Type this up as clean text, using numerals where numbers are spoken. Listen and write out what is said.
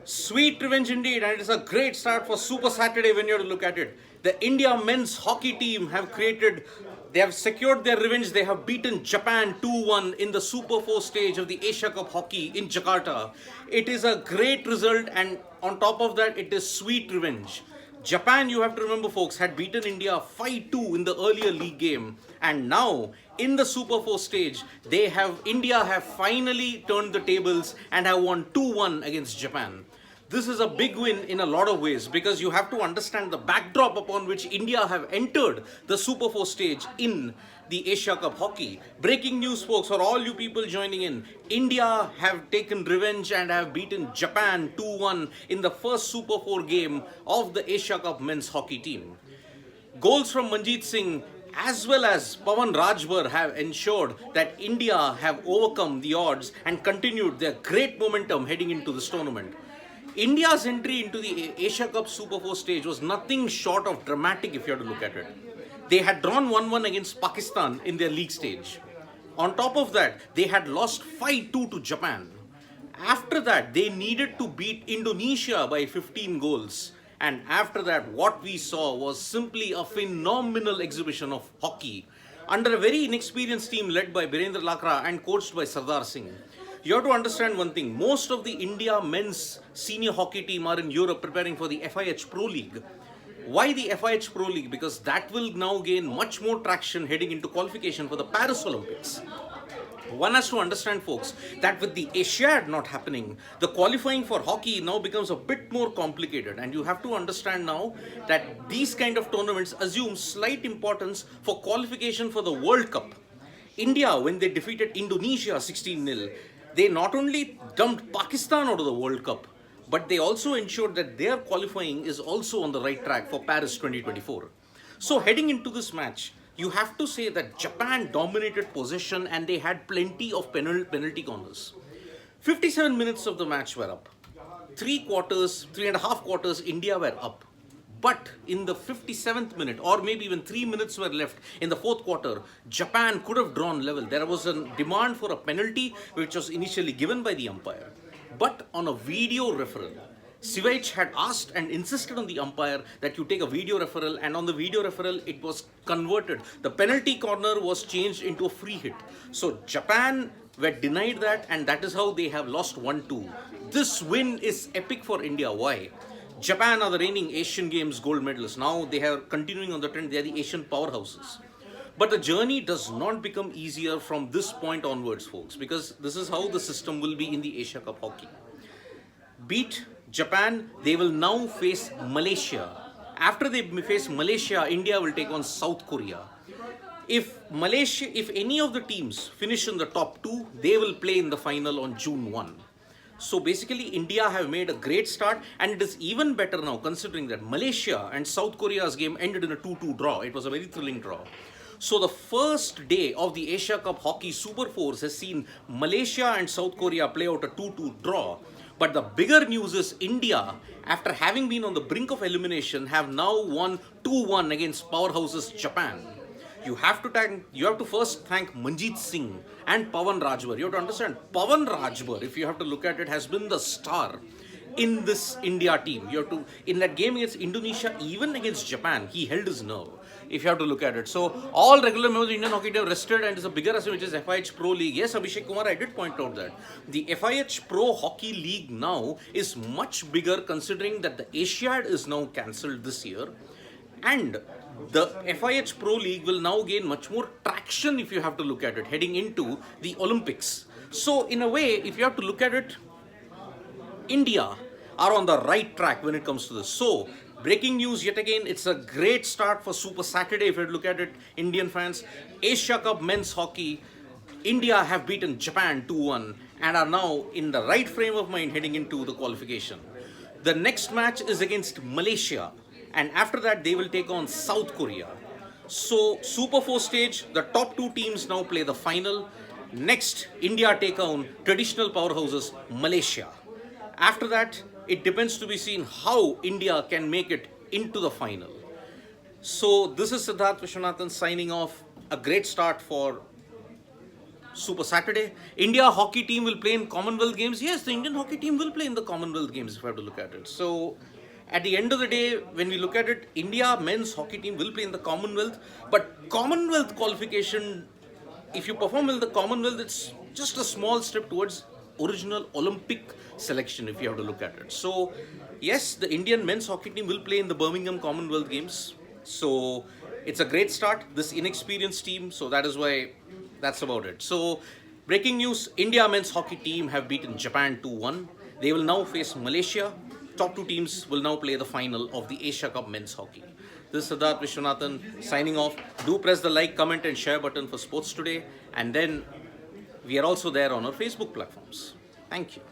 Sweet revenge indeed, and it is a great start for Super Saturday when you have to look at it. The India men's hockey team they have secured their revenge. They have beaten Japan 2-1 in the Super 4 stage of the Asia Cup hockey in Jakarta. It is a great result, and on top of that, it is sweet revenge. Japan, you have to remember, folks, had beaten India 5-2 in the earlier league game, and now in the Super 4 stage, India have finally turned the tables and have won 2-1 against Japan. This is a big win in a lot of ways because you have to understand the backdrop upon which India have entered the Super 4 stage in the Asia Cup hockey. Breaking news, folks, for all you people joining in. India have taken revenge and have beaten Japan 2-1 in the first Super 4 game of the Asia Cup men's hockey team. Goals from Manjeet Singh as well as Pawan Rajbar have ensured that India have overcome the odds and continued their great momentum heading into this tournament. India's entry into the Asia Cup Super 4 stage was nothing short of dramatic if you have to look at it. They had drawn 1-1 against Pakistan in their league stage. On top of that, they had lost 5-2 to Japan. After that, they needed to beat Indonesia by 15 goals. And after that, what we saw was simply a phenomenal exhibition of hockey under a very inexperienced team led by Birendra Lakra and coached by Sardar Singh. You have to understand one thing. Most of the India men's senior hockey team are in Europe preparing for the FIH Pro League. Why the FIH Pro League? Because that will now gain much more traction heading into qualification for the Paris Olympics. One has to understand, folks, that with the Asiad not happening, the qualifying for hockey now becomes a bit more complicated. And you have to understand now that these kind of tournaments assume slight importance for qualification for the World Cup. India, when they defeated Indonesia 16-0, they not only dumped Pakistan out of the World Cup, but they also ensured that their qualifying is also on the right track for Paris 2024. So heading into this match, you have to say that Japan dominated possession and they had plenty of penalty corners. 57 minutes of the match were up. 3.5 quarters, India were up. But in the 57th minute, or maybe even 3 minutes were left in the fourth quarter, Japan could have drawn level. There was a demand for a penalty which was initially given by the umpire. But on a video referral, Sivage had asked and insisted on the umpire that you take a video referral, and on the video referral, it was converted. The penalty corner was changed into a free hit. So Japan were denied that, and that is how they have lost 1-2. This win is epic for India. Why? Japan are the reigning Asian Games gold medalists. Now they are continuing on the trend. They are the Asian powerhouses. But the journey does not become easier from this point onwards, folks, because this is how the system will be in the Asia Cup hockey. Beat Japan, they will now face Malaysia. After they face Malaysia, India will take on South Korea. If any of the teams finish in the top two, they will play in the final on June 1. So basically, India have made a great start, and it is even better now considering that Malaysia and South Korea's game ended in a 2-2 draw. It was a very thrilling draw. So the first day of the Asia Cup Hockey Super 4 has seen Malaysia and South Korea play out a 2-2 draw. But the bigger news is India, after having been on the brink of elimination, have now won 2-1 against powerhouses Japan. You have to first thank Manjeet Singh and Pawan Rajbar. You have to understand, Pawan Rajbar, if you have to look at it, has been the star in this India team. In that game against Indonesia, even against Japan, he held his nerve, if you have to look at it. So all regular members of the Indian hockey team have rested, and it's a bigger assembly, which is FIH Pro League. Yes, Abhishek Kumar, I did point out that the FIH Pro Hockey League now is much bigger, considering that the Asiad is now cancelled this year, and the FIH Pro League will now gain much more traction, if you have to look at it, heading into the Olympics. So in a way, if you have to look at it, India are on the right track when it comes to this. So breaking news yet again, it's a great start for Super Saturday if you look at it, Indian fans. Asia Cup men's hockey, India have beaten Japan 2-1 and are now in the right frame of mind heading into the qualification. The next match is against Malaysia, and after that they will take on South Korea. So Super 4 stage, the top two teams now play the final. Next, India take on traditional powerhouses Malaysia. After that, it depends to be seen how India can make it into the final. So this is Siddharth Vishwanathan signing off. A great start for Super Saturday. India hockey team will play in Commonwealth Games. Yes, the Indian hockey team will play in the Commonwealth Games if I have to look at it. So, at the end of the day, when we look at it, India men's hockey team will play in the Commonwealth. But Commonwealth qualification, if you perform in the Commonwealth, it's just a small step towards original Olympic selection if you have to look at it. So, yes, the Indian men's hockey team will play in the Birmingham Commonwealth Games. So, it's a great start, this inexperienced team. So, that is why that's about it. So, breaking news, India men's hockey team have beaten Japan 2-1. They will now face Malaysia. Top two teams will now play the final of the Asia Cup men's hockey. This is Siddharth Vishwanathan signing off. Do press the like, comment and share button for Sports Today. And then we are also there on our Facebook platforms. Thank you.